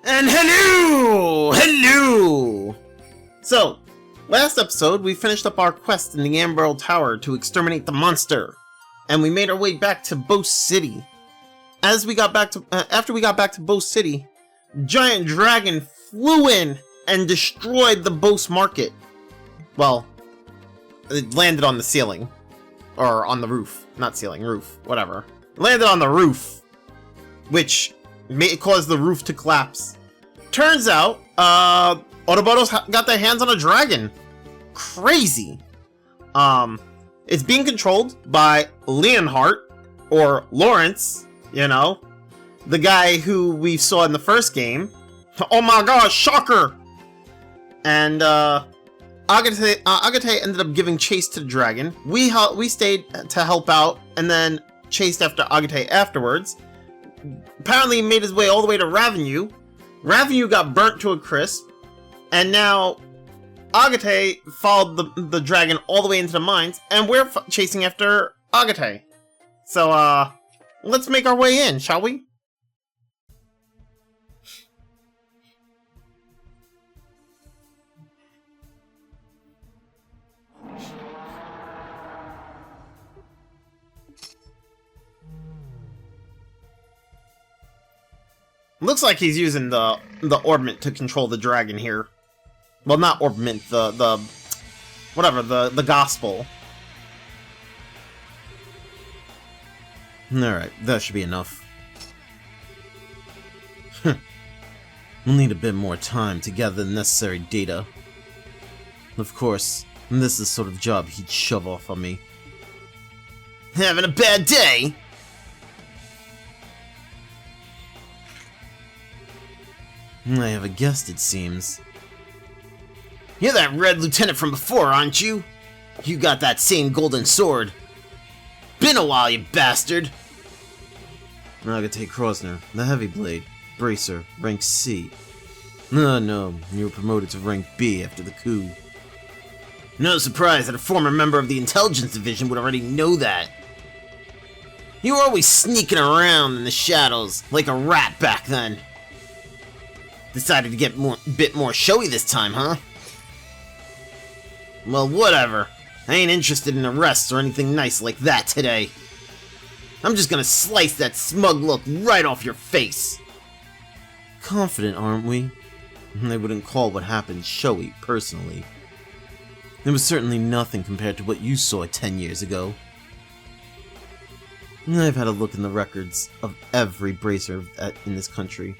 And hello! So, last episode we finished up our quest in the Amber Tower to exterminate the monster, and we made our way back to Bow City. As we got back to, after we got back to Bow City, giant dragon flew in and destroyed the Bow Market. Well, it landed on the ceiling, or on the roof, not ceiling, roof, whatever. It landed on the roof, which caused the roof to collapse. Turns out, Autobotos got their hands on a dragon. Crazy. It's being controlled by Leonhardt, or Lawrence, you know, the guy who we saw in the first game. Oh my gosh, shocker! And, Agate ended up giving chase to the dragon. We stayed to help out, and then chased after Agate afterwards. Apparently he made his way all the way to Ravennue. Ravennue got burnt to a crisp, and now Agate followed the dragon all the way into the mines, and we're chasing after Agate. So, let's make our way in, shall we? Looks like he's using the orbment to control the dragon here. Well, not orbment, the gospel. Alright, that should be enough. We'll need a bit more time to gather the necessary data. Of course, this is the sort of job he'd shove off on me. Having a bad day? I have a guest, it seems. You're that red lieutenant from before, aren't you? You got that same golden sword. Been a while, you bastard! Agate Krosner, the heavy blade, bracer, rank C. No, you were promoted to rank B after the coup. No surprise that a former member of the intelligence division would already know that. You were always sneaking around in the shadows, like a rat back then. Decided to get a bit more showy this time, huh? Well, whatever. I ain't interested in arrests or anything nice like that today. I'm just gonna slice that smug look right off your face. Confident, aren't we? I wouldn't call what happened showy, personally. It was certainly nothing compared to what you saw 10 years ago. I've had a look in the records of every bracer in this country.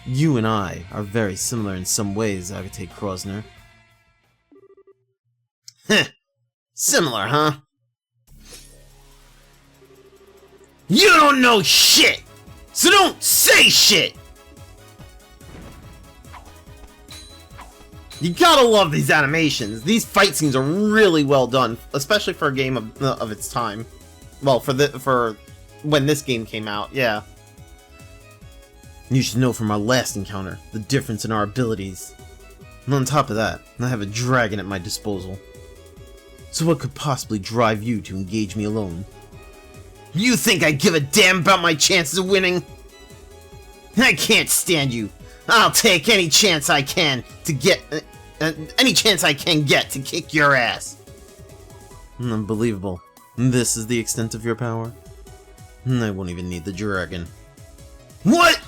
You and I are very similar in some ways, Agate Krosner. Similar, huh? You don't know shit! So don't say shit! You gotta love these animations. These fight scenes are really well done, especially for a game of its time. Well, for when this game came out, yeah. You should know from our last encounter, the difference in our abilities. And on top of that, I have a dragon at my disposal. So what could possibly drive you to engage me alone? You think I give a damn about my chances of winning? I can't stand you. I'll take any chance I can to get to kick your ass. Unbelievable. This is the extent of your power? I won't even need the dragon. What?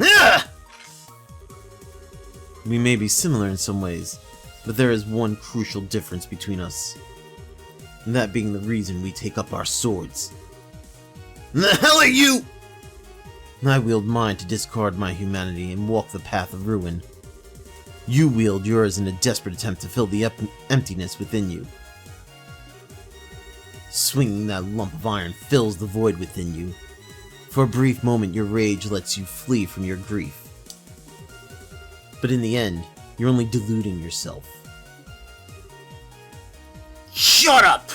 Ah! We may be similar in some ways, but there is one crucial difference between us. And that being the reason we take up our swords. The hell are you? I wield mine to discard my humanity and walk the path of ruin. You wield yours in a desperate attempt to fill the emptiness within you. Swinging that lump of iron fills the void within you. For a brief moment, your rage lets you flee from your grief. But in the end, you're only deluding yourself. Shut up!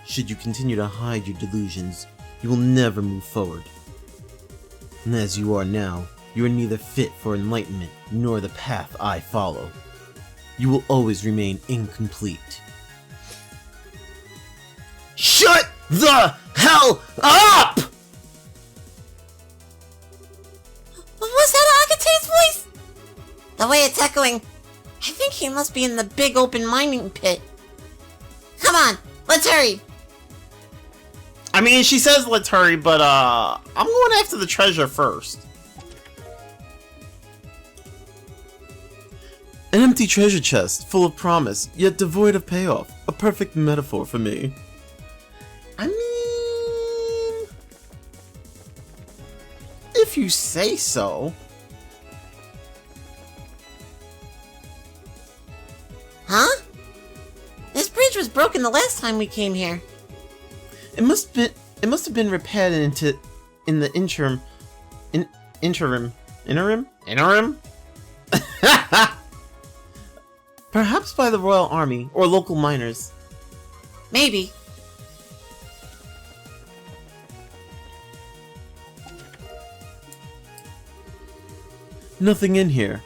Should you continue to hide your delusions, you will never move forward. And as you are now, you are neither fit for enlightenment nor the path I follow. You will always remain incomplete. Shut the hell up! The way it's echoing, I think he must be in the big open mining pit. Come on, let's hurry. I mean, she says let's hurry, but I'm going after the treasure first. An empty treasure chest, full of promise, yet devoid of payoff. A perfect metaphor for me. I mean, if you say so. Huh? This bridge was broken the last time we came here. It must have been repaired in the interim. Perhaps by the Royal Army or local miners. Maybe. Nothing in here.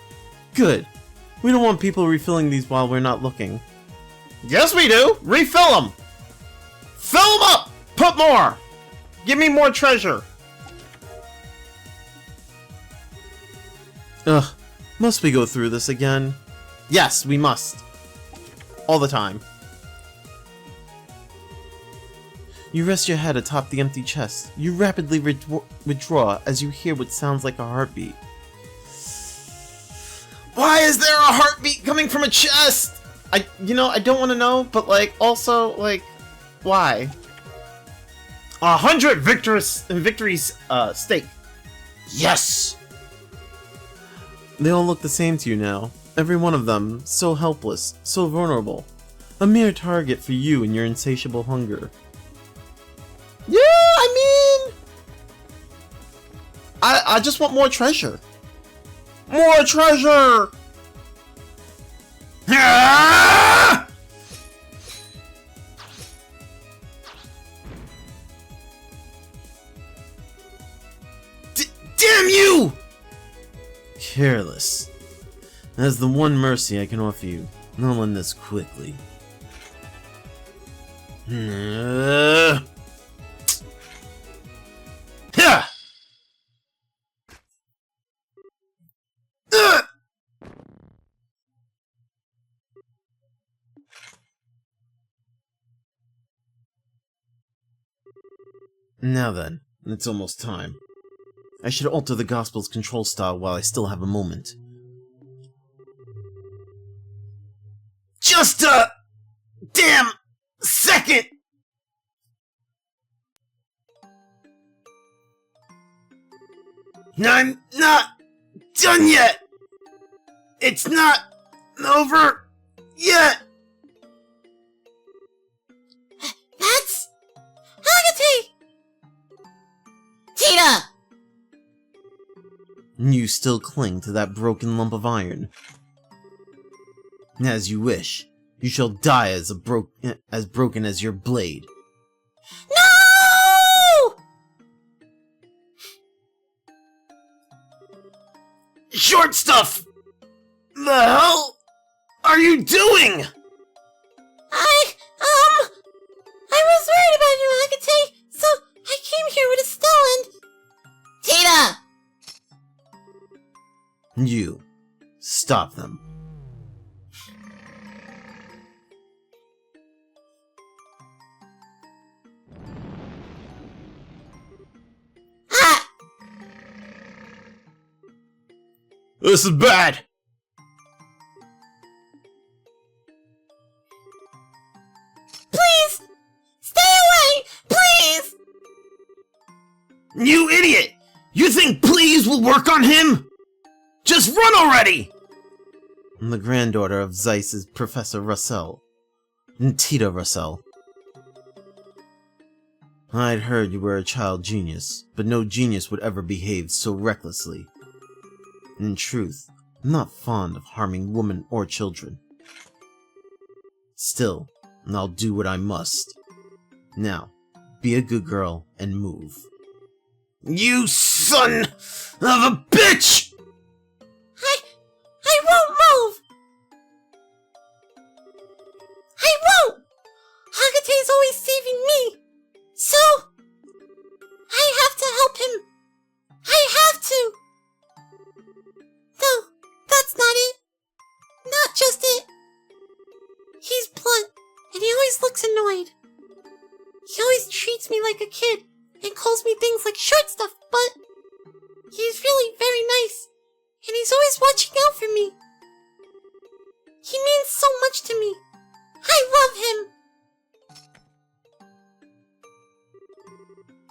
Good. We don't want people refilling these while we're not looking. Yes, we do! Refill them! Fill them up! Put more! Give me more treasure! Ugh. Must we go through this again? Yes, we must. All the time. You rest your head atop the empty chest. You rapidly withdraw as you hear what sounds like a heartbeat. Why is there a heartbeat coming from a chest? I don't want to know, but also why? 100 victories stake. Yes! They all look the same to you now. Every one of them, so helpless, so vulnerable. A mere target for you and your insatiable hunger. Yeah, I mean... I just want more treasure. More treasure! Ah! Damn you! Careless. That's the one mercy I can offer you. I'll end this quickly. Yeah. Now then, it's almost time. I should alter the Gospel's control style while I still have a moment. Just a damn second! I'm not done yet! It's not over yet! That's... Agate! Tita! You still cling to that broken lump of iron. As you wish. You shall die as broken as your blade. No! Short stuff! The hell are you doing? I was worried about you, Agate, so I came here with a stone and... Tita! You. Stop them. Ah! This is bad! Please! Stay away! Please! You idiot! You think please will work on him? Just run already! I'm the granddaughter of Zeiss's Professor Russell. And Tita Russell. I'd heard you were a child genius, but no genius would ever behave so recklessly. In truth, I'm not fond of harming women or children. Still, I'll do what I must. Now, be a good girl and move. You son of a bitch! I won't move! I won't! Agate's always saving me! So... I have to help him! I have to! No, that's not it. always looks annoyed. He always treats me like a kid and calls me things like short stuff, but he's really very nice, and he's always watching out for me. He means so much to me. I love him.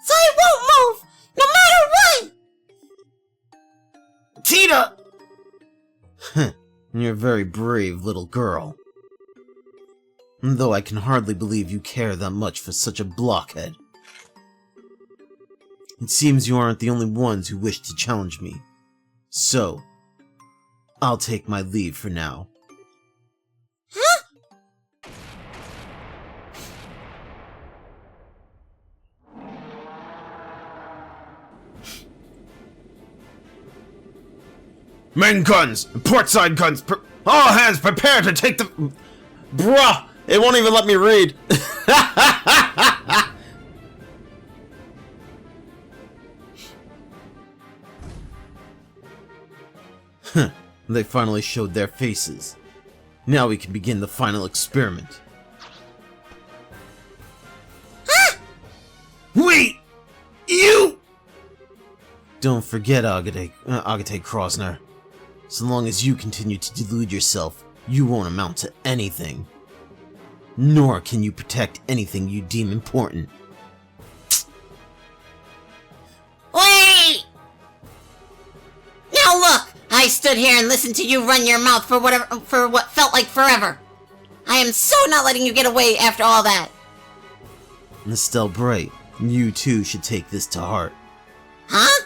So I won't move, no matter what! Tita! You're a very brave little girl. Though I can hardly believe you care that much for such a blockhead. It seems you aren't the only ones who wish to challenge me. So, I'll take my leave for now. Huh? Main guns! Portside guns! All hands prepare to take the... Bruh! It won't even let me read! They finally showed their faces. Now we can begin the final experiment. Ah! Wait! You! Don't forget, Agate Krosner. So long as you continue to delude yourself, you won't amount to anything. Nor can you protect anything you deem important. Wait! Now look! I stood here and listened to you run your mouth for what felt like forever. I am so not letting you get away after all that. Estelle Bright, you too should take this to heart. Huh?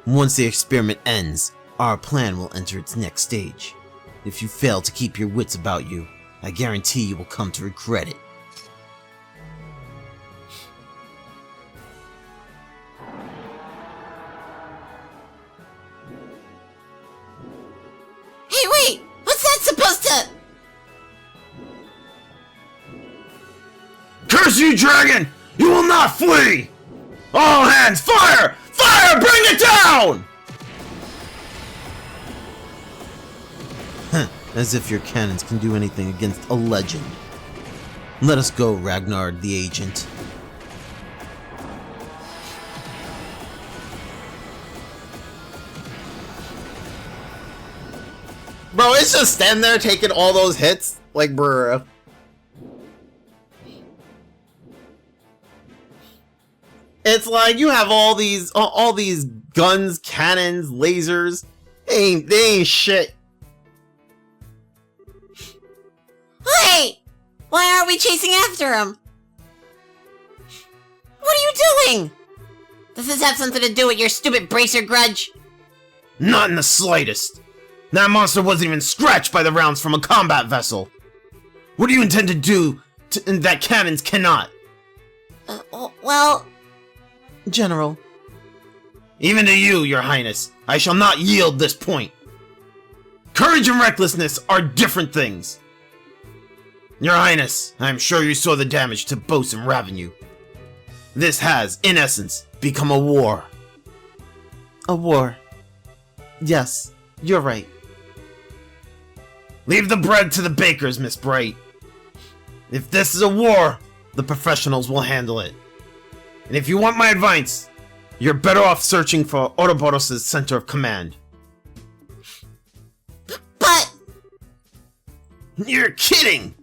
Once the experiment ends, our plan will enter its next stage. If you fail to keep your wits about you, I guarantee you will come to regret it. Hey, wait! What's that supposed to... Curse you, dragon! You will not flee! All hands, fire! Fire! Bring it down! As if your cannons can do anything against a legend. Let us go, Ragnar the Agent. Bro, it's just standing there taking all those hits. Like, bruh. It's like you have all these guns, cannons, lasers. They ain't shit. Wait! Why aren't we chasing after him? What are you doing? Does this have something to do with your stupid bracer grudge? Not in the slightest. That monster wasn't even scratched by the rounds from a combat vessel. What do you intend to do that cannons cannot? Well... General. Even to you, your highness, I shall not yield this point. Courage and recklessness are different things. Your highness, I am sure you saw the damage to boats in Ravennue. This has, in essence, become a war. A war. Yes, you're right. Leave the bread to the bakers, Miss Bright. If this is a war, the professionals will handle it. And if you want my advice, you're better off searching for Ouroboros' center of command. But... You're kidding!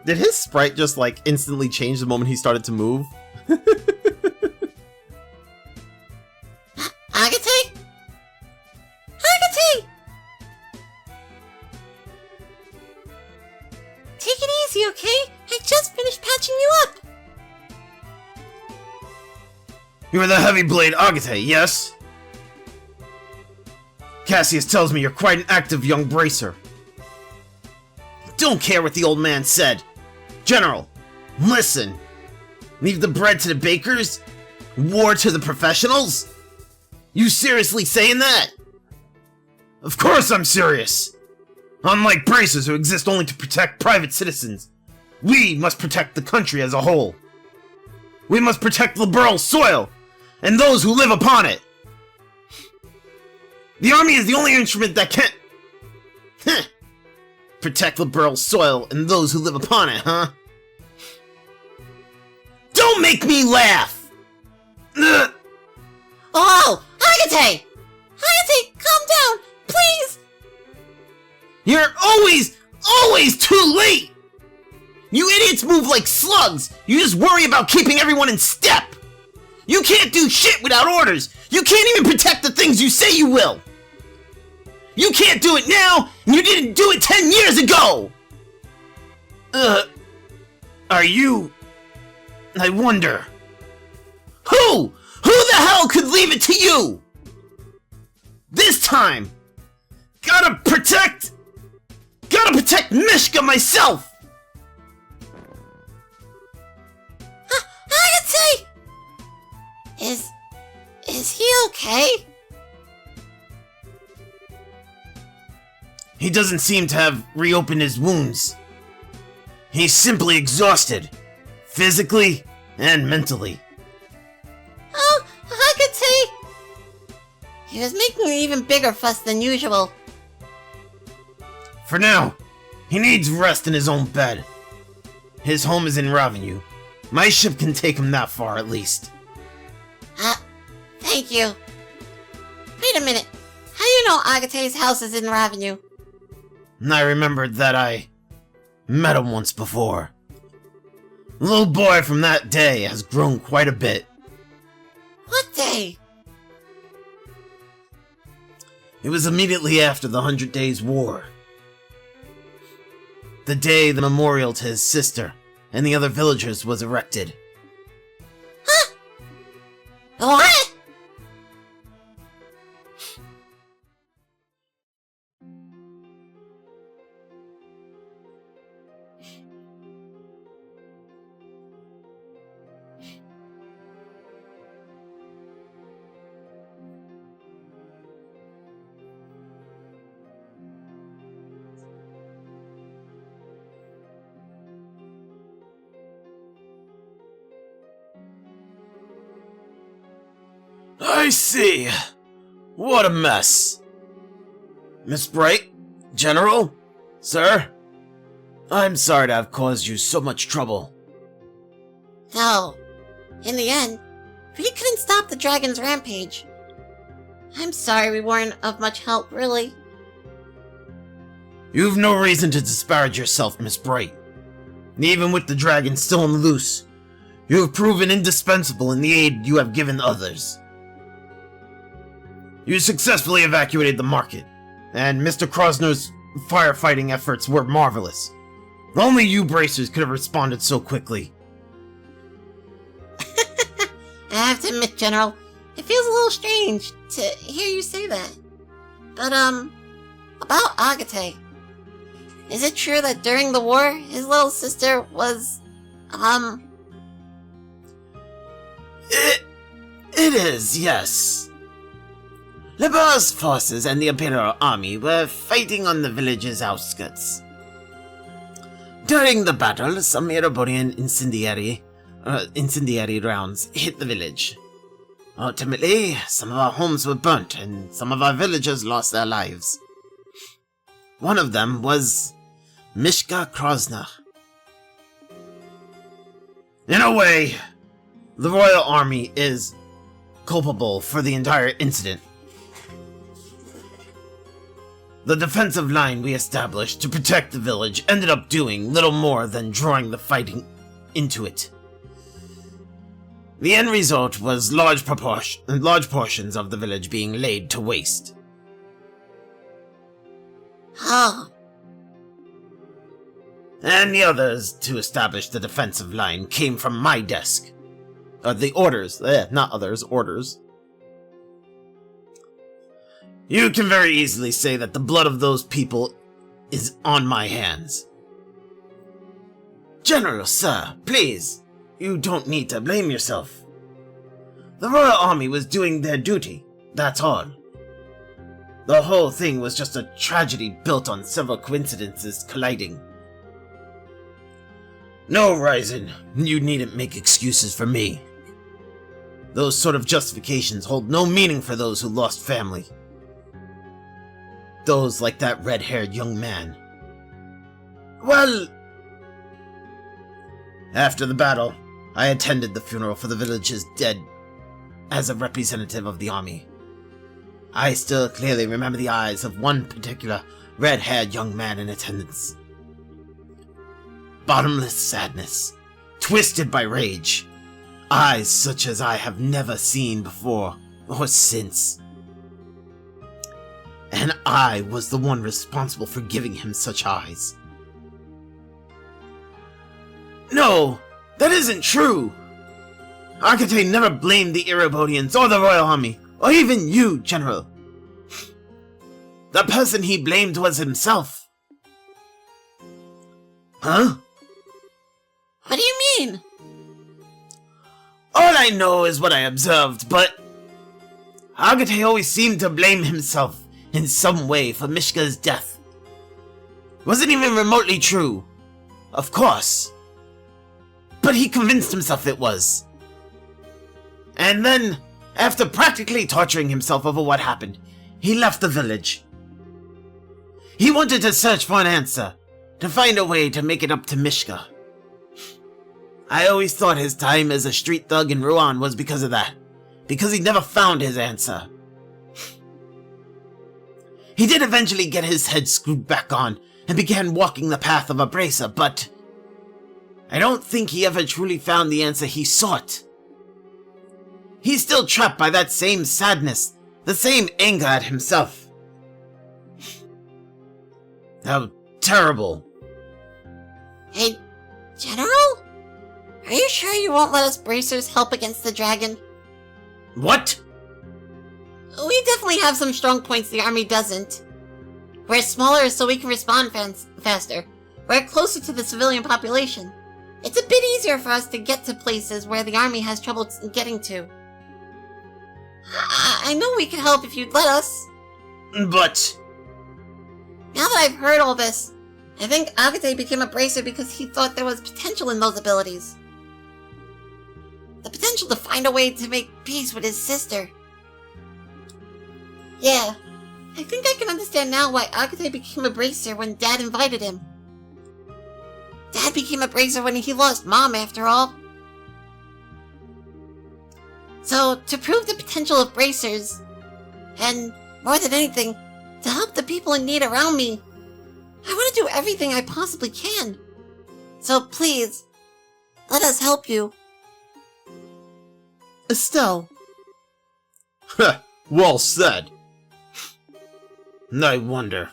Did his sprite just, like, instantly change the moment he started to move? Agate? Agate! Take it easy, okay? I just finished patching you up. You're the heavy blade Agate, yes? Cassius tells me you're quite an active young bracer. Don't care what the old man said. General, listen. Leave the bread to the bakers? War to the professionals? You seriously saying that? Of course I'm serious. Unlike bracers who exist only to protect private citizens, we must protect the country as a whole. We must protect liberal soil and those who live upon it. The army is the only instrument that can... Heh! Protect liberal soil and those who live upon it, huh? Don't make me laugh! Ugh. Oh, Agate! Agate, calm down, please! You're always too late! You idiots move like slugs! You just worry about keeping everyone in step! You can't do shit without orders! You can't even protect the things you say you will! You can't do it now, and you didn't do it 10 years ago! Are you... I wonder... Who the hell could leave it to you? This time! Gotta protect Mishka myself! Agate! Is he okay? He doesn't seem to have reopened his wounds. He's simply exhausted. Physically and mentally. Oh, Agate! He was making an even bigger fuss than usual. For now, he needs rest in his own bed. His home is in ravennue. My ship can take him that far at least. Thank you. Wait a minute. How do you know Agate's house is in ravennue? And I remembered that I met him once before. The little boy from that day has grown quite a bit. What day? It was immediately after the 100 Days War. The day the memorial to his sister and the other villagers was erected. Huh? What? I see. What a mess. Miss Bright? General? Sir? I'm sorry to have caused you so much trouble. No. In the end, we couldn't stop the dragon's rampage. I'm sorry we weren't of much help, really. You've no reason to disparage yourself, Miss Bright. Even with the dragon still on the loose, you have proven indispensable in the aid you have given others. You successfully evacuated the market, and Mr. Krosner's firefighting efforts were marvelous. Only you bracers could have responded so quickly. I have to admit, General, it feels a little strange to hear you say that. But, about Agate. Is it true that during the war, his little sister was, It is, yes. Liberal's forces and the Imperial Army were fighting on the village's outskirts. During the battle, some Ereborian incendiary rounds hit the village. Ultimately, some of our homes were burnt and some of our villagers lost their lives. One of them was Mishka Krosner. In a way, the Royal Army is culpable for the entire incident. The defensive line we established to protect the village ended up doing little more than drawing the fighting into it. The end result was large portions of the village being laid to waste. oh, And the others to establish the defensive line came from my desk. The orders, not others, orders. You can very easily say that the blood of those people is on my hands. General, sir, please, you don't need to blame yourself. The Royal Army was doing their duty, that's all. The whole thing was just a tragedy built on several coincidences colliding. No, Ryzen, you needn't make excuses for me. Those sort of justifications hold no meaning for those who lost family. those like that red-haired young man. Well, after the battle, I attended the funeral for the village's dead as a representative of the army. I still clearly remember the eyes of one particular red-haired young man in attendance. Bottomless sadness, twisted by rage, eyes such as I have never seen before or since. And I was the one responsible for giving him such eyes. No, that isn't true! Agate never blamed the Erebodians or the Royal Army, or even you, General. The person he blamed was himself. Huh? What do you mean? All I know is what I observed, but Agate always seemed to blame himself in some way for Mishka's death. Wasn't even remotely true, of course, but he convinced himself it was. And then, after practically torturing himself over what happened, he left the village. He wanted to search for an answer, to find a way to make it up to Mishka. I always thought his time as a street thug in Ruan was because of that, because he never found his answer. He did eventually get his head screwed back on and began walking the path of a bracer, but I don't think he ever truly found the answer he sought. He's still trapped by that same sadness, the same anger at himself. How terrible. Hey, General? Are you sure you won't let us bracers help against the dragon? What? We definitely have some strong points the army doesn't. We're smaller so we can respond faster. We're closer to the civilian population. It's a bit easier for us to get to places where the army has trouble getting to. I know we could help if you'd let us. But Now that I've heard all this, I think Agate became a bracer because he thought there was potential in those abilities. The potential to find a way to make peace with his sister. Yeah, I think I can understand now why Agate became a bracer when Dad invited him. Dad became a bracer when he lost Mom, after all. So, to prove the potential of bracers, and more than anything, to help the people in need around me, I want to do everything I possibly can. So please, let us help you. Estelle. Well said. I wonder,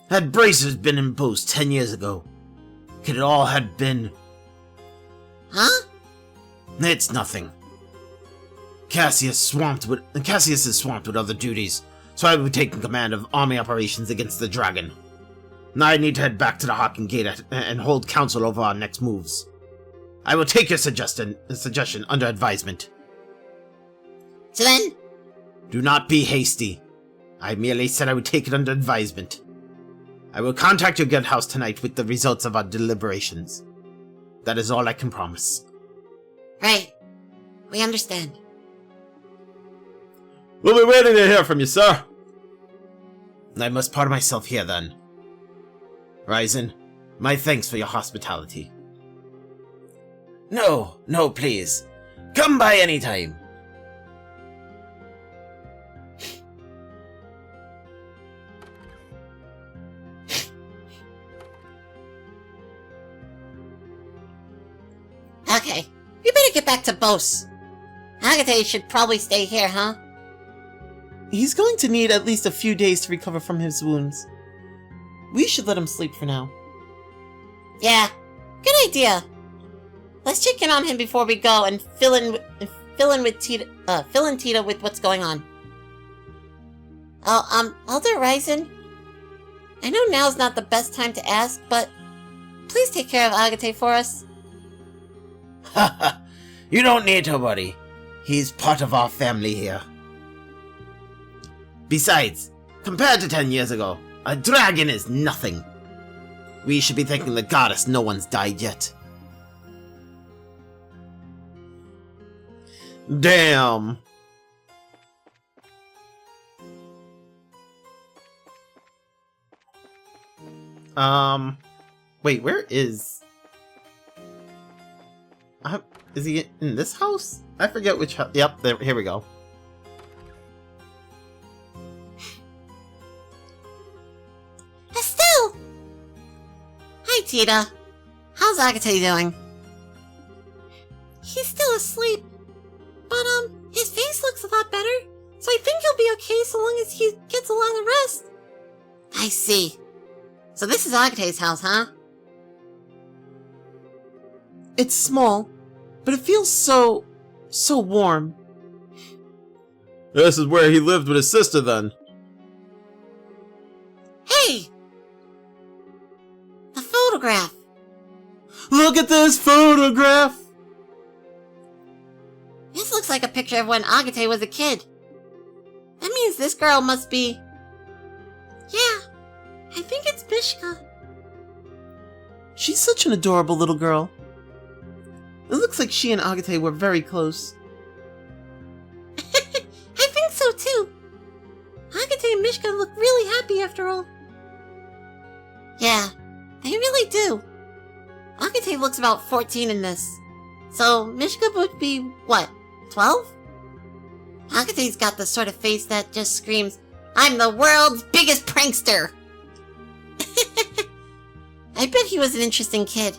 had bracers been imposed 10 years ago, could it all had been... Huh? It's nothing. Cassius is swamped with other duties, so I will be taking command of army operations against the dragon. Now I need to head back to the Agate and hold council over our next moves. I will take your suggestion under advisement. So then? Do not be hasty. I merely said I would take it under advisement. I will contact your guild house tonight with the results of our deliberations. That is all I can promise. Right. We understand. We'll be waiting to hear from you, sir. I must part myself here, then. Ryzen, my thanks for your hospitality. No, please. Come by any time. Okay, we better get back to Bose. Agate should probably stay here, huh? He's going to need at least a few days to recover from his wounds. We should let him sleep for now. Yeah, good idea. Let's check in on him before we go and fill in Tita with what's going on. Oh, Elder Ryzen, I know now's not the best time to ask, but please take care of Agate for us. Haha, you don't need to worry. He's part of our family here. Besides, compared to 10 years ago, a dragon is nothing. We should be thanking the goddess no one's died yet. Damn. Wait, where is... is he in this house? I forget which house. Yep, there, here we go. Estelle! Hi, Tita. How's Agate doing? He's still asleep. But, his face looks a lot better. So I think he'll be okay so long as he gets a lot of rest. I see. So this is Agate's house, huh? It's small, but it feels so warm. This is where he lived with his sister, then. Hey! The photograph! Look at this photograph! This looks like a picture of when Agate was a kid. That means this girl must be... Yeah, I think it's Mishka. She's such an adorable little girl. It looks like she and Agate were very close. I think so too. Agate and Mishka look really happy after all. Yeah, they really do. Agate looks about 14 in this. So Mishka would be, what, 12? Agate's got the sort of face that just screams, I'm the world's biggest prankster! I bet he was an interesting kid.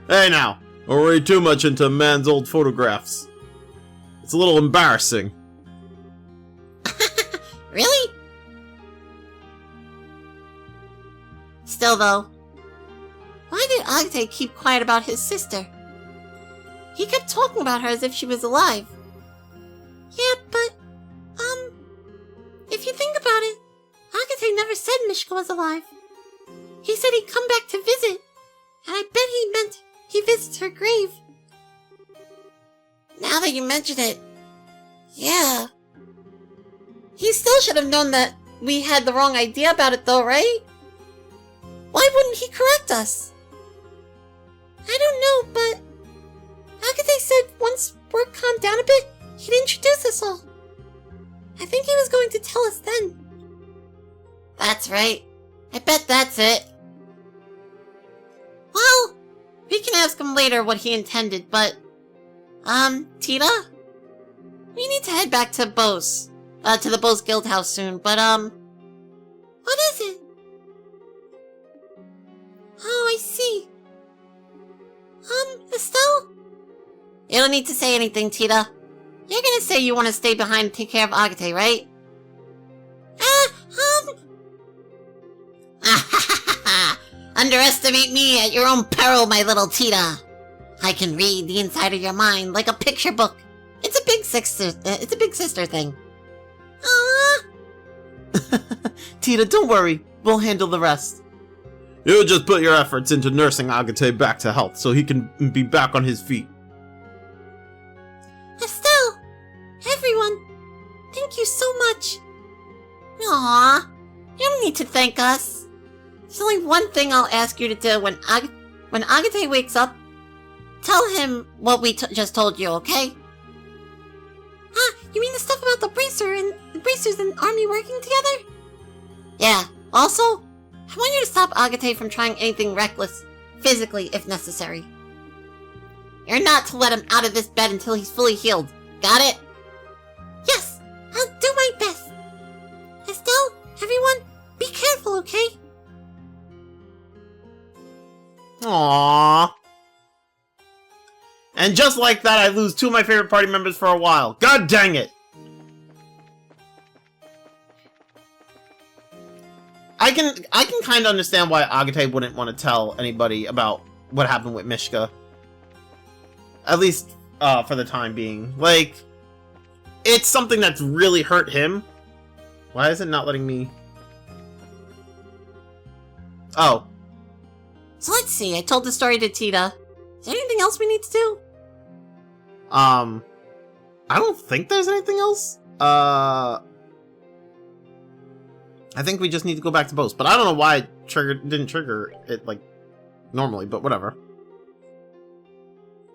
Hey now, don't worry too much into a man's old photographs. It's a little embarrassing. Really? Still though, why did Agate keep quiet about his sister? He kept talking about her as if she was alive. Yeah, but, if you think about it, Agate never said Mishka was alive. He said he'd come back to visit, and I bet he meant he visits her grave. Now that you mention it, yeah. He still should have known that we had the wrong idea about it though, right? Why wouldn't he correct us? I don't know, but Agate said once we're calmed down a bit, he'd introduce us all. I think he was going to tell us then. That's right. I bet that's it. Well, we can ask him later what he intended, but... Tita? We need to head back to Bose. To the Bose Guild House soon, but, what is it? Oh, I see. Estelle? You don't need to say anything, Tita. You're gonna say you want to stay behind and take care of Agate, right? Underestimate me at your own peril, my little Tita. I can read the inside of your mind like a picture book. It's a big sister thing. Tita, don't worry. We'll handle the rest. You just put your efforts into nursing Agate back to health so he can be back on his feet. Estelle! Everyone! Thank you so much! Aww, you don't need to thank us. There's only one thing I'll ask you to do when Agate wakes up. Tell him what we just told you, okay? You mean the stuff about the bracers and army working together? Yeah, also, I want you to stop Agate from trying anything reckless, physically if necessary. You're not to let him out of this bed until he's fully healed. Got it? Yes, I'll do my best. Estelle, everyone, be careful, okay? Aww. And just like that, I lose two of my favorite party members for a while. God dang it! I can kind of understand why Agate wouldn't want to tell anybody about what happened with Mishka. At least, for the time being. Like, it's something that's really hurt him. Why is it not letting me... Oh. So let's see, I told the story to Tita. Is there anything else we need to do? I don't think there's anything else. I think we just need to go back to Bose, but I don't know why it didn't trigger it, like, normally, but whatever.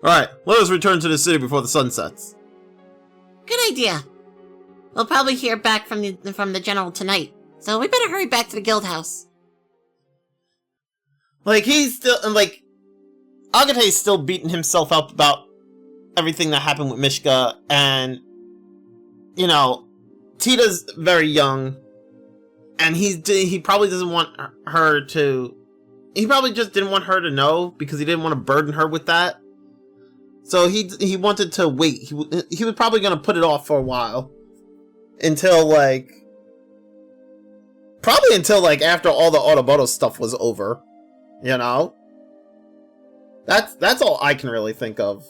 Alright, let us return to the city before the sun sets. Good idea. We'll probably hear back from the general tonight, so we better hurry back to the guild house. Like, he's still, like, Agate's still beating himself up about everything that happened with Mishka, and, you know, Tita's very young, and he probably doesn't want her to, he probably just didn't want her to know, because he didn't want to burden her with that. So he wanted to wait. He was probably going to put it off for a while. Until, like, probably until, like, after all the Autoboto stuff was over. You know? That's all I can really think of.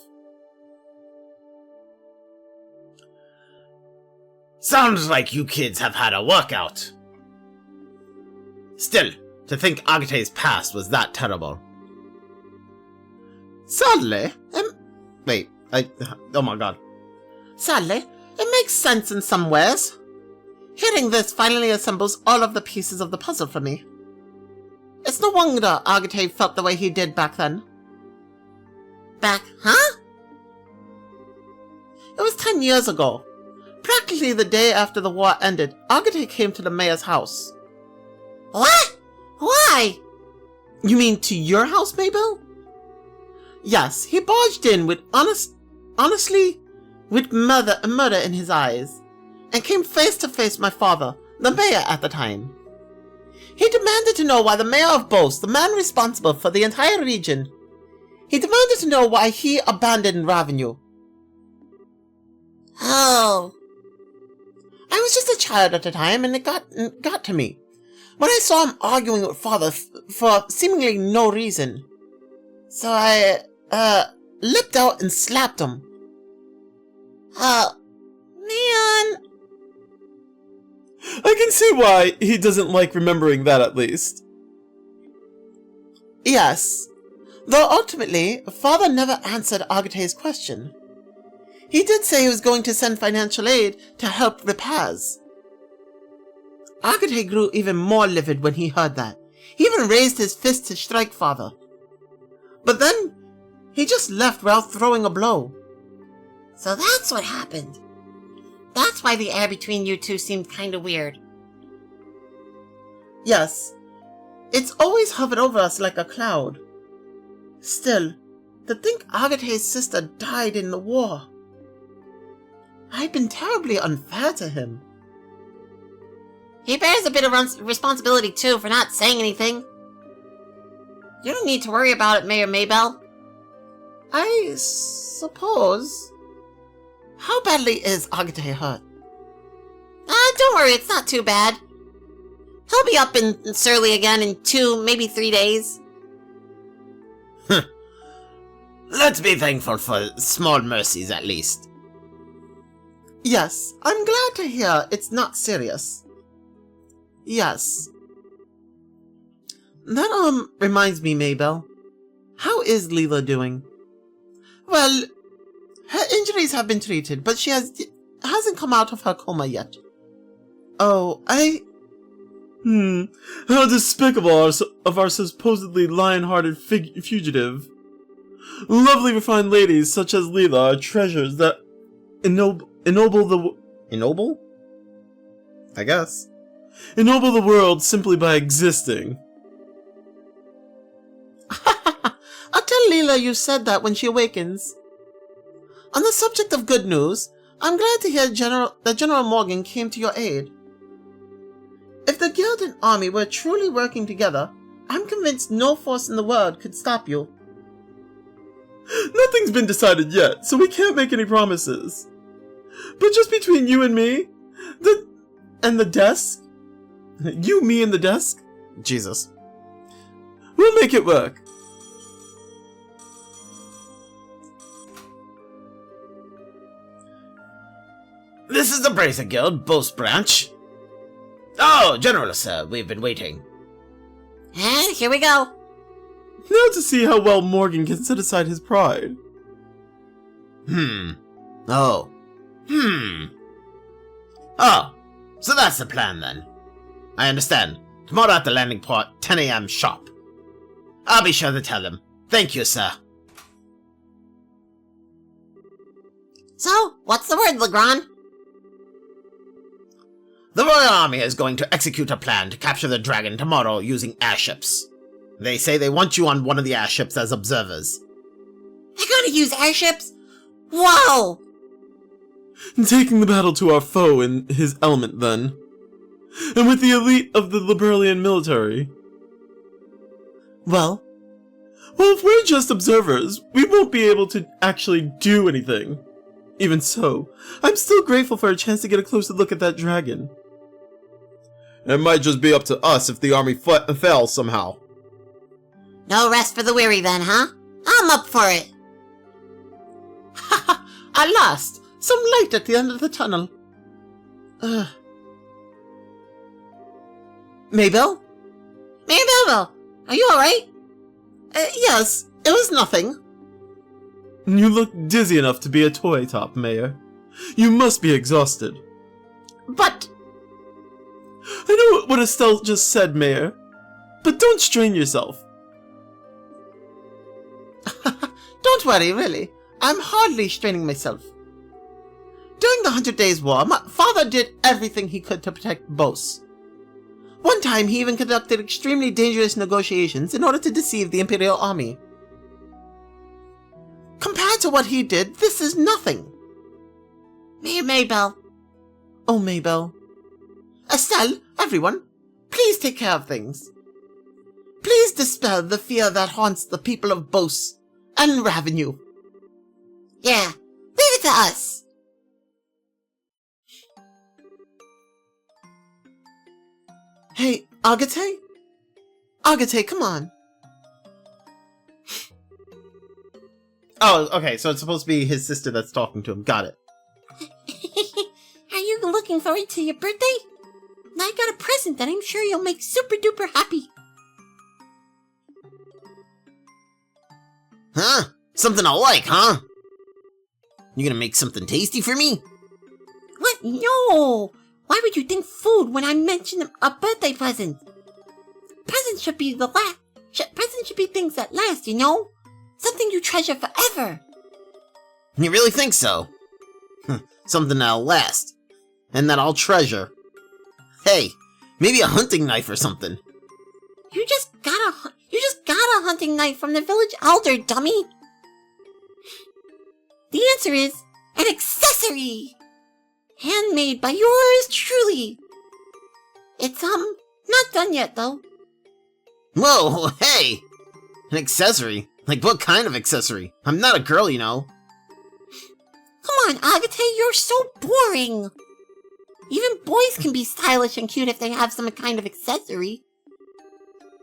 Sounds like you kids have had a workout. Still, to think Agate's past was that terrible. Sadly, oh my god. Sadly, it makes sense in some ways. Hearing this finally assembles all of the pieces of the puzzle for me. It's no wonder Agate felt the way he did back then. Huh? It was 10 years ago. Practically the day after the war ended, Agate came to the mayor's house. What? Why? You mean to your house, Mabel? Yes, he barged in with honestly, with murder in his eyes, and came face to face with my father, the mayor at the time. He demanded to know why the mayor of Boast, the man responsible for the entire region, he demanded to know why he abandoned ravennue. Oh. I was just a child at the time, and it got to me. When I saw him arguing with father for seemingly no reason. So I, leapt out and slapped him. Oh, man. I can see why he doesn't like remembering that, at least. Yes, though ultimately, father never answered Agate's question. He did say he was going to send financial aid to help repairs. Agate grew even more livid when he heard that. He even raised his fist to strike father. But then, he just left without throwing a blow. So that's what happened. That's why the air between you two seemed kinda weird. Yes, it's always hovered over us like a cloud. Still, to think Agate's sister died in the war. I'd been terribly unfair to him. He bears a bit of responsibility too for not saying anything. You don't need to worry about it, Mayor Maybell. I suppose. How badly is Agate hurt? Don't worry, it's not too bad. He'll be up in Surly again in 2, maybe 3 days. Let's be thankful for small mercies, at least. Yes, I'm glad to hear it's not serious. Yes. That, reminds me, Maybell. How is Leela doing? Well, her injuries have been treated, but she hasn't come out of her coma yet. Oh, How despicable of our supposedly lion-hearted fugitive. Lovely refined ladies such as Leela are treasures that ennoble the... Ennoble? I guess. Ennoble the world simply by existing. I'll tell Leela you said that when she awakens. On the subject of good news, I'm glad to hear that General Morgan came to your aid. If the guild and army were truly working together, I'm convinced no force in the world could stop you. Nothing's been decided yet, so we can't make any promises. But just between you and me, and the desk, you, me, and the desk, Jesus, we'll make it work. This is the Bracer Guild, Boast Branch. Oh, General, sir, we've been waiting. And here we go. Now to see how well Morgan can set aside his pride. Oh, so that's the plan then. I understand. Tomorrow at the landing port, 10 a.m. sharp. I'll be sure to tell him. Thank you, sir. So, what's the word, Legrand? The Royal Army is going to execute a plan to capture the dragon tomorrow using airships. They say they want you on one of the airships as observers. They're gonna use airships? Whoa! Taking the battle to our foe in his element, then. And with the elite of the Liberalian military. Well, if we're just observers, we won't be able to actually do anything. Even so, I'm still grateful for a chance to get a closer look at that dragon. It might just be up to us if the army fails somehow. No rest for the weary then, huh? I'm up for it. At last, some light at the end of the tunnel. Mabel? Mabel, are you alright? Yes, it was nothing. You look dizzy enough to be a toy top, Mayor. You must be exhausted. But... I know what Estelle just said, Mayor. But don't strain yourself. Don't worry, really. I'm hardly straining myself. During the 100 Days War, my father did everything he could to protect Bose. One time, he even conducted extremely dangerous negotiations in order to deceive the Imperial Army. Compared to what he did, this is nothing. Mabel. Oh, Mabel. Estelle, everyone, please take care of things. Please dispel the fear that haunts the people of Bose and Ravennue. Yeah, leave it to us. Hey, Agate? Agate, come on. Oh, okay, so it's supposed to be his sister that's talking to him. Got it. Are you looking forward to your birthday? I got a present that I'm sure you'll make super duper happy. Huh? Something I like, huh? You gonna make something tasty for me? What? No! Why would you think food when I mention a birthday present? Presents should be presents should be things that last, you know? Something you treasure forever. You really think so? Something that'll last. And that I'll treasure. Hey, maybe a hunting knife or something. You just got a hunting knife from the village elder, dummy. The answer is an accessory. Handmade by yours truly. It's, not done yet, though. Whoa, hey! An accessory? Like what kind of accessory? I'm not a girl, you know. Come on, Agate, you're so boring. Even boys can be stylish and cute if they have some kind of accessory.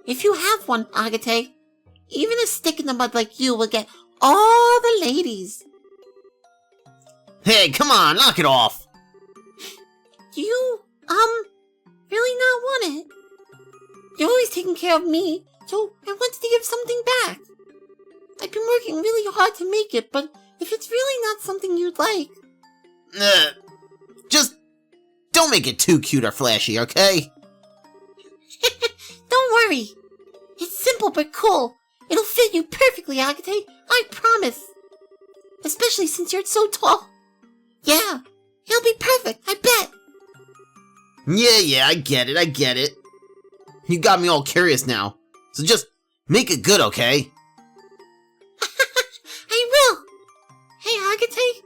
If you have one, Agate, even a stick in the mud like you will get all the ladies. Hey, come on, knock it off! Do you, really not want it? You're always taking care of me, so I wanted to give something back. I've been working really hard to make it, but if it's really not something you'd like... Just don't make it too cute or flashy, okay? Don't worry. It's simple but cool. It'll fit you perfectly, Agate. I promise. Especially since you're so tall. Yeah, it'll be perfect, I bet. Yeah, I get it. You got me all curious now. So just make it good, okay? I will. Hey, Agate.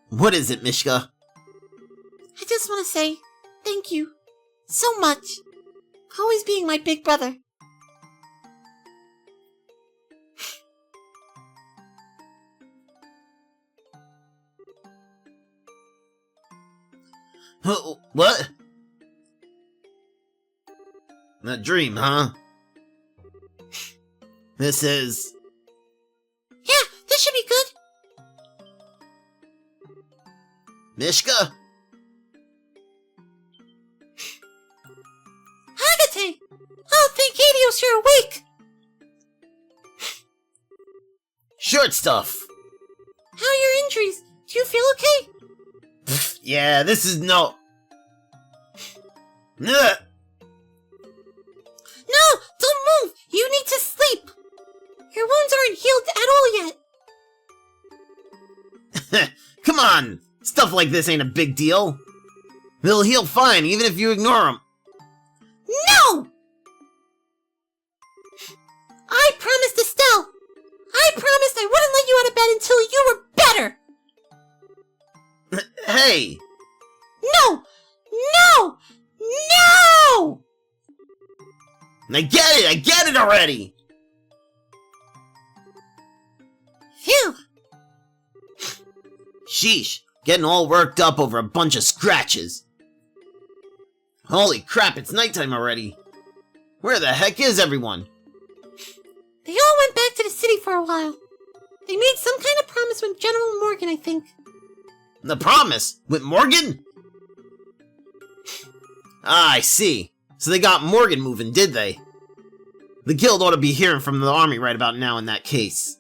What is it, Mishka? I just want to say thank you so much for always being my big brother. What? A dream, huh? This is... Yeah, this should be good. Mishka? Agate! Oh, thank Adios, you're awake! Short stuff. How are your injuries? Do you feel okay? Yeah, this is no... Ugh. No! Don't move! You need to sleep! Your wounds aren't healed at all yet! Come on! Stuff like this ain't a big deal. They'll heal fine, even if you ignore them. No! Hey! No! No! No! I get it already! Phew! Sheesh, getting all worked up over a bunch of scratches. Holy crap, it's nighttime already. Where the heck is everyone? They all went back to the city for a while. They made some kind of promise with General Morgan, I think. The promise? With Morgan? Ah, I see. So they got Morgan moving, did they? The guild ought to be hearing from the army right about now in that case.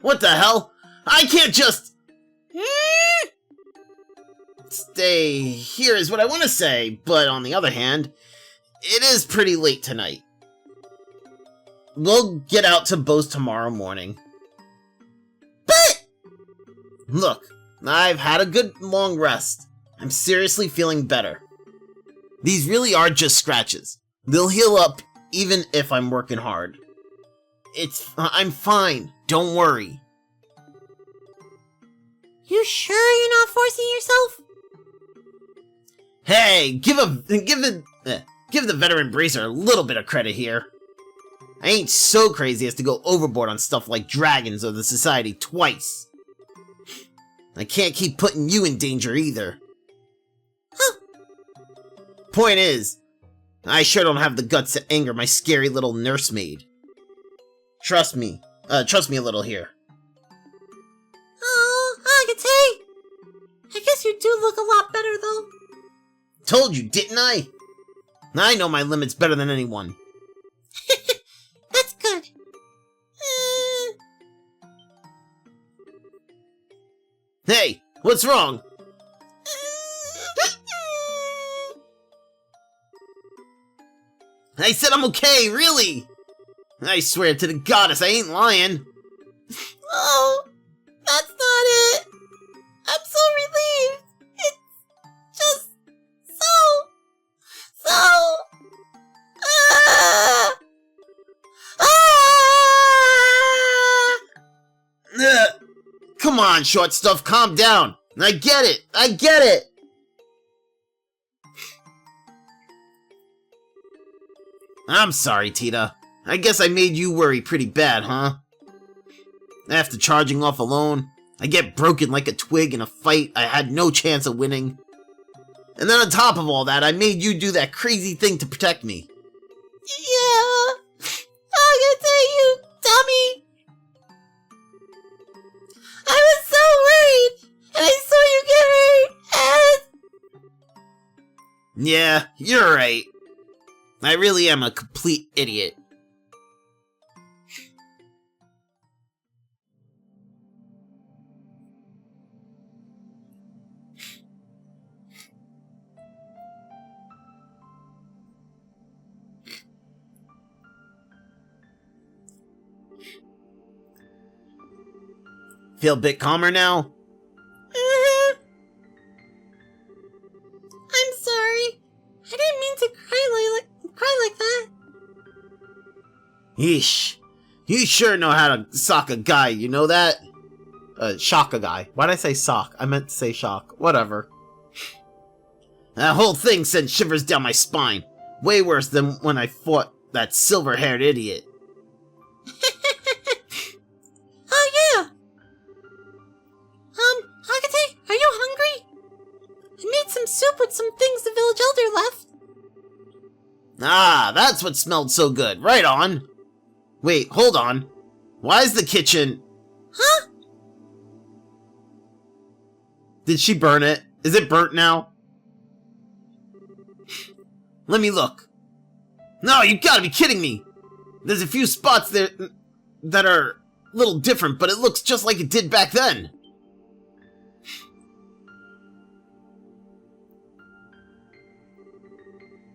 What the hell? I can't just... Stay here is what I want to say, but on the other hand, it is pretty late tonight. We'll get out to Bose tomorrow morning. But... Look, I've had a good long rest. I'm seriously feeling better. These really are just scratches. They'll heal up even if I'm working hard. I'm fine. Don't worry. You sure you're not forcing yourself? Hey, give the veteran bracer a little bit of credit here. I ain't so crazy as to go overboard on stuff like dragons or the society twice. I can't keep putting you in danger either. Huh. Point is, I sure don't have the guts to anger my scary little nursemaid. Trust me a little here. Oh, Agate! I guess you do look a lot better, though. Told you, didn't I? I know my limits better than anyone. That's good. Hey, what's wrong? I said I'm okay, really! I swear to the goddess, I ain't lying. Oh, that's not it. I'm so relieved. It's just so... Come on, short stuff, calm down. I get it. I'm sorry, Tita. I guess I made you worry pretty bad, huh? After charging off alone, I get broken like a twig in a fight I had no chance of winning. And then on top of all that, I made you do that crazy thing to protect me. Yeah. Agate, you dummy. I was so worried, and I saw you get hurt, and... Yeah, you're right. I really am a complete idiot. Feel a bit calmer now? I'm sorry. I didn't mean to cry like that. Yeesh. You sure know how to sock a guy, you know that? Shock a guy. Why'd I say sock? I meant to say shock. Whatever. That whole thing sent shivers down my spine. Way worse than when I fought that silver-haired idiot. Oh, yeah. Agate, are you hungry? I made some soup with some things the village elder left. Ah, that's what smelled so good. Right on. Wait, hold on. Why is the kitchen... Huh? Did she burn it? Is it burnt now? Let me look. No, you gotta be kidding me. There's a few spots there that are a little different, but it looks just like it did back then.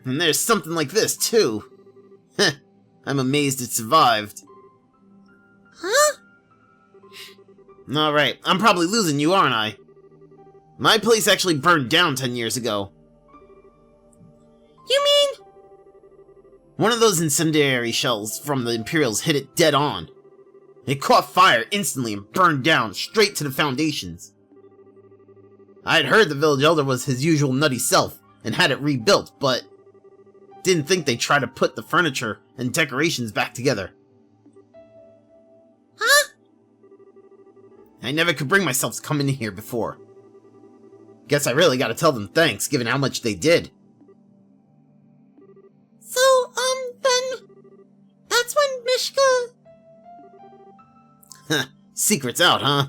And there's something like this, too. Heh, I'm amazed it survived. Huh? Alright, I'm probably losing you, aren't I? My place actually burned down 10 years ago. You mean... One of those incendiary shells from the Imperials hit it dead on. It caught fire instantly and burned down straight to the foundations. I'd heard the village elder was his usual nutty self and had it rebuilt, but didn't think they'd try to put the furniture and decorations back together. Huh? I never could bring myself to come in here before. Guess I really gotta tell them thanks, given how much they did. So, then, that's when Mishka... Secret's out, huh?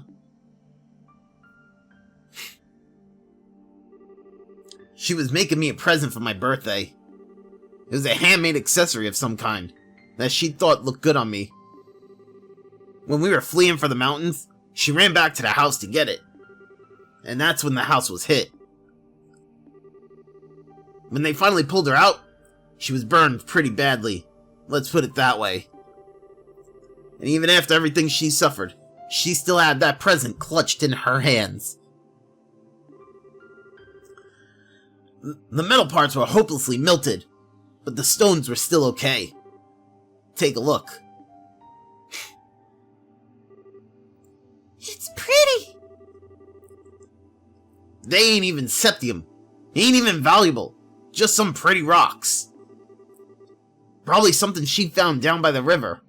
She was making me a present for my birthday. It was a handmade accessory of some kind that she thought looked good on me. When we were fleeing for the mountains, she ran back to the house to get it. And that's when the house was hit. When they finally pulled her out, she was burned pretty badly. Let's put it that way. And even after everything she suffered, she still had that present clutched in her hands. The metal parts were hopelessly melted, but the stones were still okay. Take a look. It's pretty. They ain't even septium. Ain't even valuable. Just some pretty rocks. Probably something she found down by the river.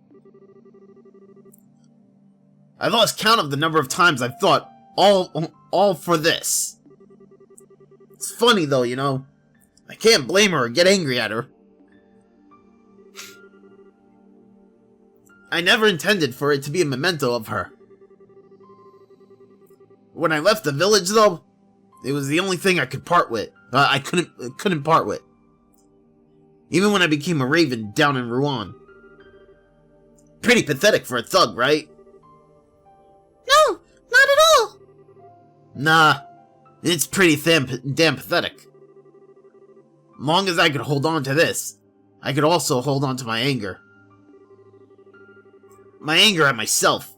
I've lost count of the number of times I've thought, all for this. It's funny though, you know. I can't blame her or get angry at her. I never intended for it to be a memento of her. When I left the village though, it was the only thing I could part with. I couldn't part with. Even when I became a raven down in Rouen. Pretty pathetic for a thug, right? No, not at all. Nah, it's pretty damn pathetic. Long as I could hold on to this, I could also hold on to my anger. My anger at myself.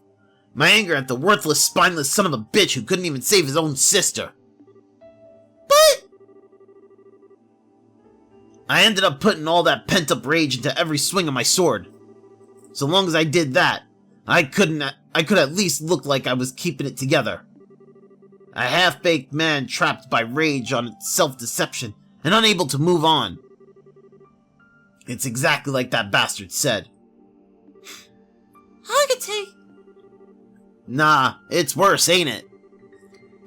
My anger at the worthless, spineless son of a bitch who couldn't even save his own sister. But... I ended up putting all that pent-up rage into every swing of my sword. So long as I did that, I could at least look like I was keeping it together. A half-baked man trapped by rage on self-deception and unable to move on. It's exactly like that bastard said. Agate. Nah, it's worse, ain't it?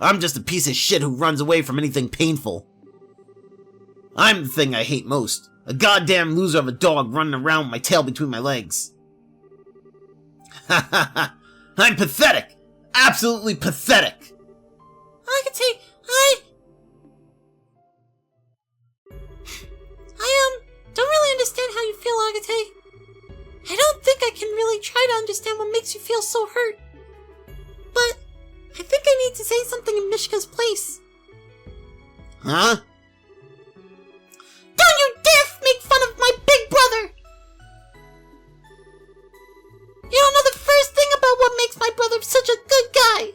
I'm just a piece of shit who runs away from anything painful. I'm the thing I hate most. A goddamn loser of a dog running around with my tail between my legs. Ha ha ha! I'm pathetic! Absolutely pathetic! Agate, I don't really understand how you feel, Agate. I don't think I can really try to understand what makes you feel so hurt. But I think I need to say something in Mishka's place. Huh? Don't you dare make fun of my big brother! You don't know the first thing about what makes my brother such a good guy.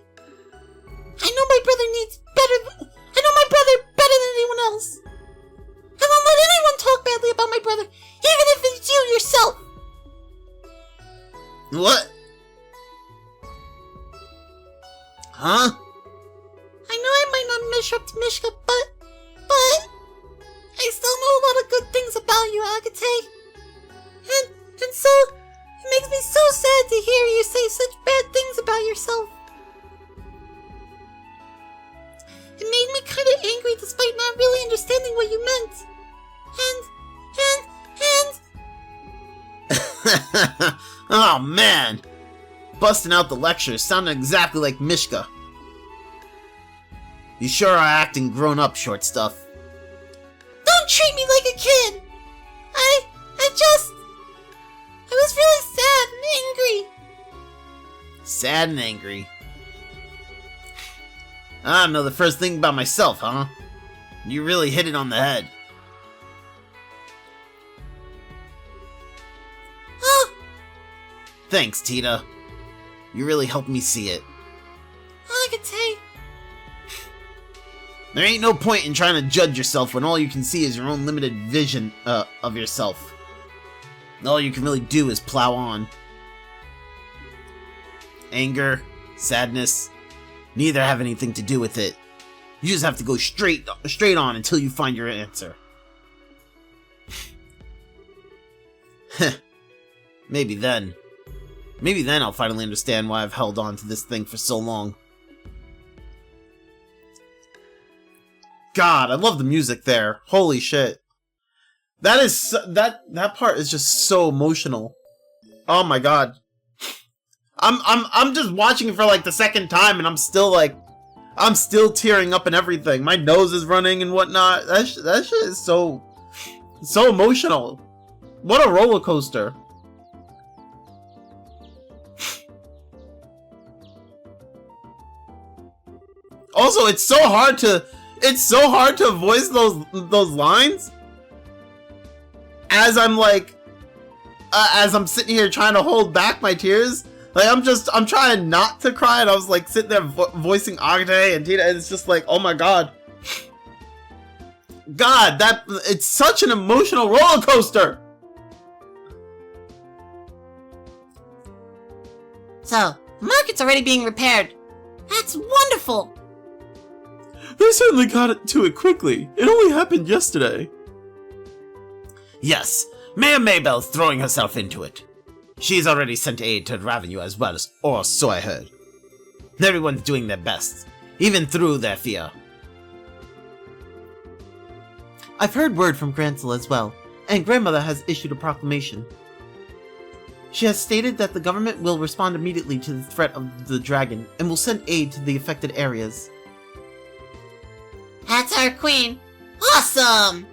I know my brother better than anyone else. I won't let anyone talk badly about my brother, even if it's you yourself. What? Huh? I know I might not measure up to Mishka, but I still know a lot of good things about you, Agate. And so, it makes me so sad to hear you say such bad things about yourself. It made me kind of angry despite not really understanding what you meant. Oh man! Busting out the lectures sounded exactly like Mishka. You sure are acting grown up, short stuff. Don't treat me like a kid! I was really sad and angry. Sad and angry. I don't know the first thing about myself, huh? You really hit it on the head. Oh! Thanks, Tita. You really helped me see it. Agate. There ain't no point in trying to judge yourself when all you can see is your own limited vision of yourself. All you can really do is plow on. Anger, sadness, neither have anything to do with it. You just have to go straight on until you find your answer. Maybe then I'll finally understand why I've held on to this thing for so long. God, I love the music there. Holy shit. That is that part is just so emotional. Oh my god. I'm just watching it for like the second time and I'm still tearing up and everything. My nose is running and whatnot. That shit is so emotional. What a roller coaster. Also, it's so hard to voice those lines as I'm sitting here trying to hold back my tears. Like I'm trying not to cry, and I was like sitting there voicing Agate and Tita, and it's just like, oh my god. God, it's such an emotional roller coaster. So, the market's already being repaired. That's wonderful. They certainly got to it quickly. It only happened yesterday. Yes, Mayor Maybell's throwing herself into it. She's already sent aid to ravennue as well, or so I heard. Everyone's doing their best, even through their fear. I've heard word from Grancel as well, and Grandmother has issued a proclamation. She has stated that the government will respond immediately to the threat of the dragon, and will send aid to the affected areas. That's our queen. Awesome!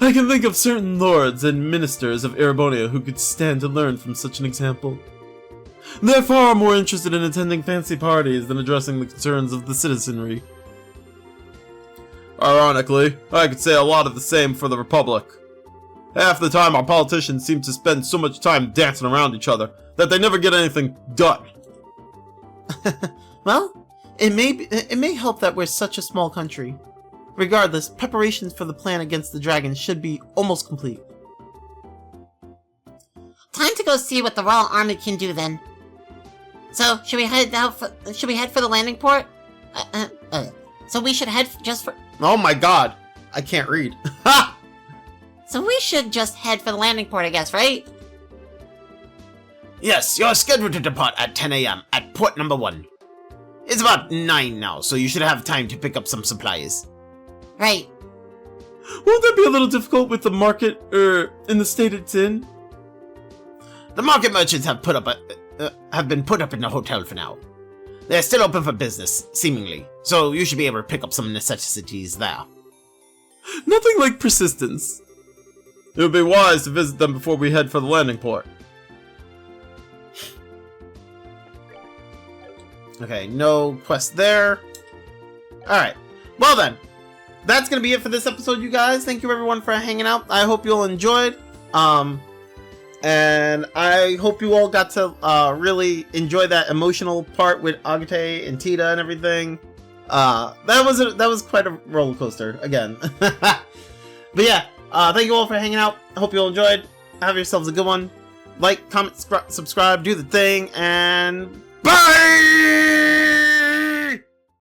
I can think of certain lords and ministers of Erebonia who could stand to learn from such an example. They're far more interested in attending fancy parties than addressing the concerns of the citizenry. Ironically, I could say a lot of the same for the Republic. Half the time our politicians seem to spend so much time dancing around each other that they never get anything done. Well, it may help that we're such a small country. Regardless, preparations for the plan against the dragon should be almost complete. Time to go see what the Royal Army can do then. So, should we head for the landing port? So we should head just for... Oh my god, I can't read. Ha! So we should just head for the landing port, I guess, right? Yes, you're scheduled to depart at 10 a.m. at port number 1. It's about 9 now, so you should have time to pick up some supplies. Right. Won't that be a little difficult with the market, in the state it's in? The market merchants have been put up in the hotel for now. They're still open for business, seemingly, so you should be able to pick up some necessities there. Nothing like persistence. It would be wise to visit them before we head for the landing port. Okay, no quest there. Alright, well then. That's gonna be it for this episode, you guys. Thank you everyone for hanging out. I hope you all enjoyed. And I hope you all got to really enjoy that emotional part with Agate and Tita and everything. That was quite a roller coaster again. But yeah, thank you all for hanging out. I hope you all enjoyed. Have yourselves a good one. Like, comment, subscribe, do the thing, and bye!